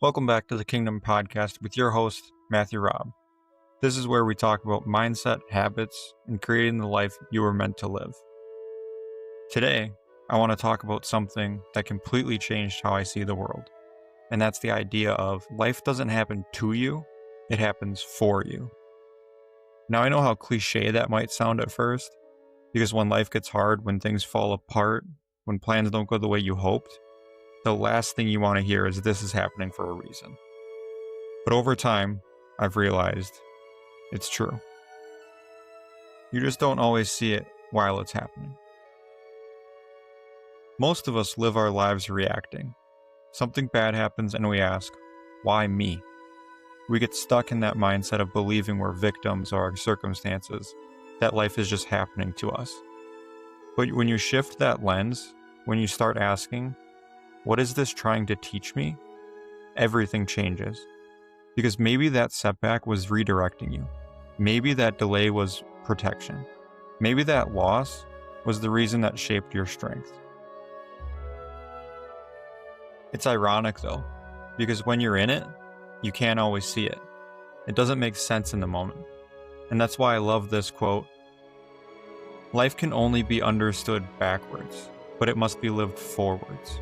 Welcome back to the Kingdom Podcast with your host, Matthew Robb. This is where we talk about mindset, habits, and creating the life you were meant to live. Today, I want to talk about something that completely changed how I see the world. And that's the idea of life doesn't happen to you, it happens for you. Now, I know how cliche that might sound at first, because when life gets hard, when things fall apart, when plans don't go the way you hoped, the last thing you want to hear is this is happening for a reason. But over time, I've realized it's true. You just don't always see it while it's happening. Most of us live our lives reacting. Something bad happens and we ask, why me? We get stuck in that mindset of believing we're victims of our circumstances, that life is just happening to us. But when you shift that lens, when you start asking, what is this trying to teach me? Everything changes. Because maybe that setback was redirecting you. Maybe that delay was protection. Maybe that loss was the reason that shaped your strength. It's ironic though, because when you're in it, you can't always see it. It doesn't make sense in the moment. And that's why I love this quote. Life can only be understood backwards, but it must be lived forwards.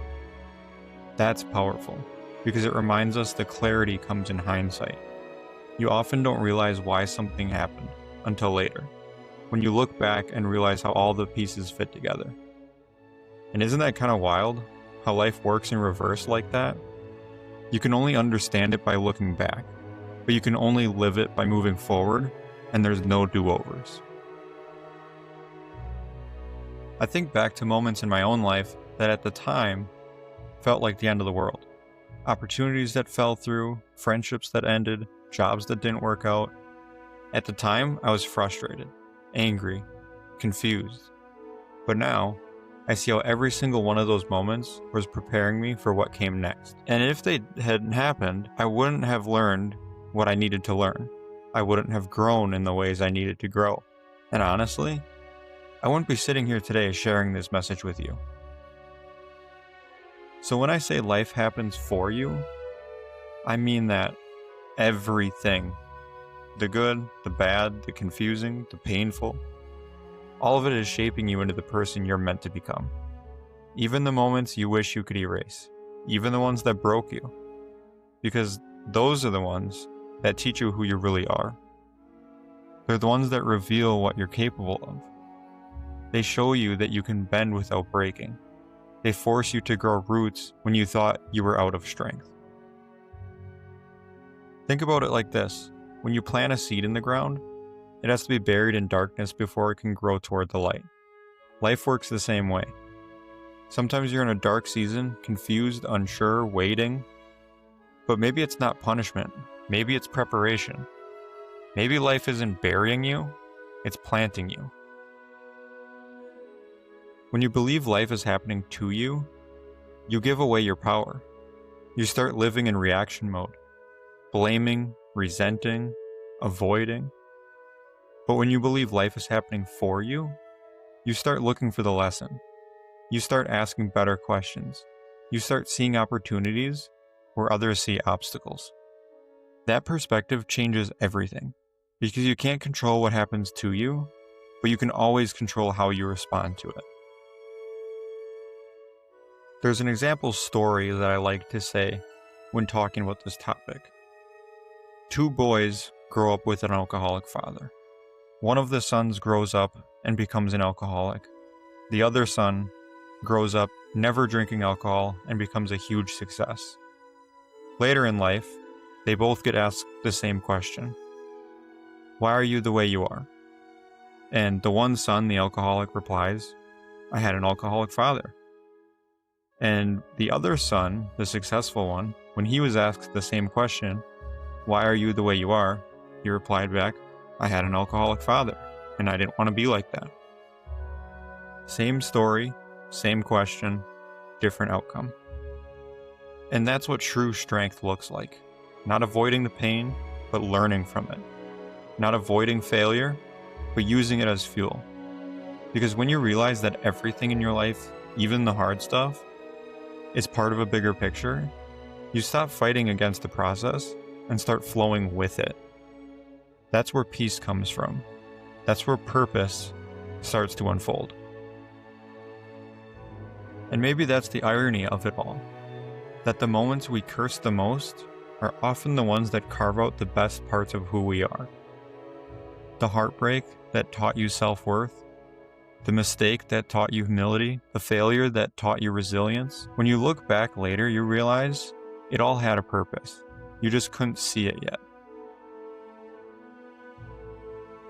That's powerful, because it reminds us that clarity comes in hindsight. You often don't realize why something happened until later, when you look back and realize how all the pieces fit together. And isn't that kind of wild, how life works in reverse like that? You can only understand it by looking back, but you can only live it by moving forward, and there's no do-overs. I think back to moments in my own life that at the time felt like the end of the world. Opportunities that fell through, friendships that ended, jobs that didn't work out. At the time, I was frustrated, angry, confused. But now, I see how every single one of those moments was preparing me for what came next. And if they hadn't happened, I wouldn't have learned what I needed to learn. I wouldn't have grown in the ways I needed to grow. And honestly, I wouldn't be sitting here today sharing this message with you. So when I say life happens for you, I mean that everything, the good, the bad, the confusing, the painful, all of it is shaping you into the person you're meant to become. Even the moments you wish you could erase, even the ones that broke you, because those are the ones that teach you who you really are. They're the ones that reveal what you're capable of. They show you that you can bend without breaking. They force you to grow roots when you thought you were out of strength. Think about it like this. When you plant a seed in the ground, it has to be buried in darkness before it can grow toward the light. Life works the same way. Sometimes you're in a dark season, confused, unsure, waiting. But maybe it's not punishment. Maybe it's preparation. Maybe life isn't burying you, it's planting you. When you believe life is happening to you, you give away your power. You start living in reaction mode, blaming, resenting, avoiding. But when you believe life is happening for you, you start looking for the lesson. You start asking better questions. You start seeing opportunities where others see obstacles. That perspective changes everything, because you can't control what happens to you, but you can always control how you respond to it. There's an example story that I like to say when talking about this topic. Two boys grow up with an alcoholic father. One of the sons grows up and becomes an alcoholic. The other son grows up never drinking alcohol and becomes a huge success. Later in life, they both get asked the same question. Why are you the way you are? And the one son, the alcoholic, replies, I had an alcoholic father. And the other son, the successful one, when he was asked the same question, why are you the way you are? He replied back, I had an alcoholic father, and I didn't want to be like that. Same story, same question, different outcome. And that's what true strength looks like. Not avoiding the pain, but learning from it. Not avoiding failure, but using it as fuel. Because when you realize that everything in your life, even the hard stuff, is part of a bigger picture, You stop fighting against the process and start flowing with it. That's where peace comes from. That's where purpose starts to unfold. And maybe that's the irony of it all, that the moments we curse the most are often the ones that carve out the best parts of who we are. The heartbreak that taught you self-worth, the mistake that taught you humility, the failure that taught you resilience. When you look back later, you realize it all had a purpose. You just couldn't see it yet.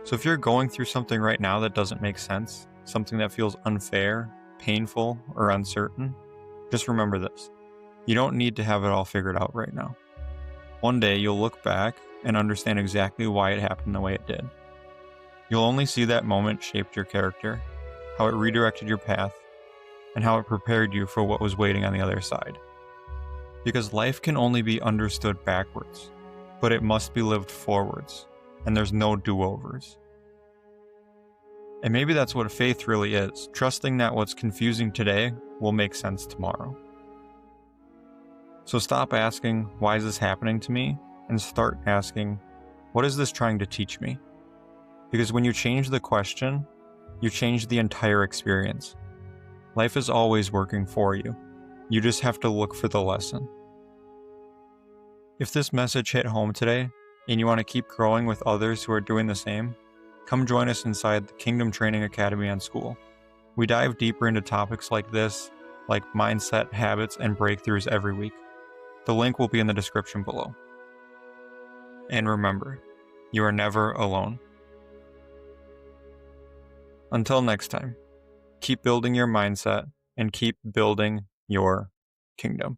So if you're going through something right now that doesn't make sense, something that feels unfair, painful, or uncertain, just remember this. You don't need to have it all figured out right now. One day you'll look back and understand exactly why it happened the way it did. You'll only see that moment shaped your character, how it redirected your path, and how it prepared you for what was waiting on the other side. Because life can only be understood backwards, but it must be lived forwards, and there's no do-overs. And maybe that's what faith really is, trusting that what's confusing today will make sense tomorrow. So stop asking, why is this happening to me? And start asking, what is this trying to teach me? Because when you change the question, you change the entire experience. Life is always working for you. You just have to look for the lesson. If this message hit home today, and you want to keep growing with others who are doing the same, come join us inside the Kingdom Training Academy and School. We dive deeper into topics like this, like mindset, habits, and breakthroughs every week. The link will be in the description below. And remember, you are never alone. Until next time, keep building your mindset and keep building your kingdom.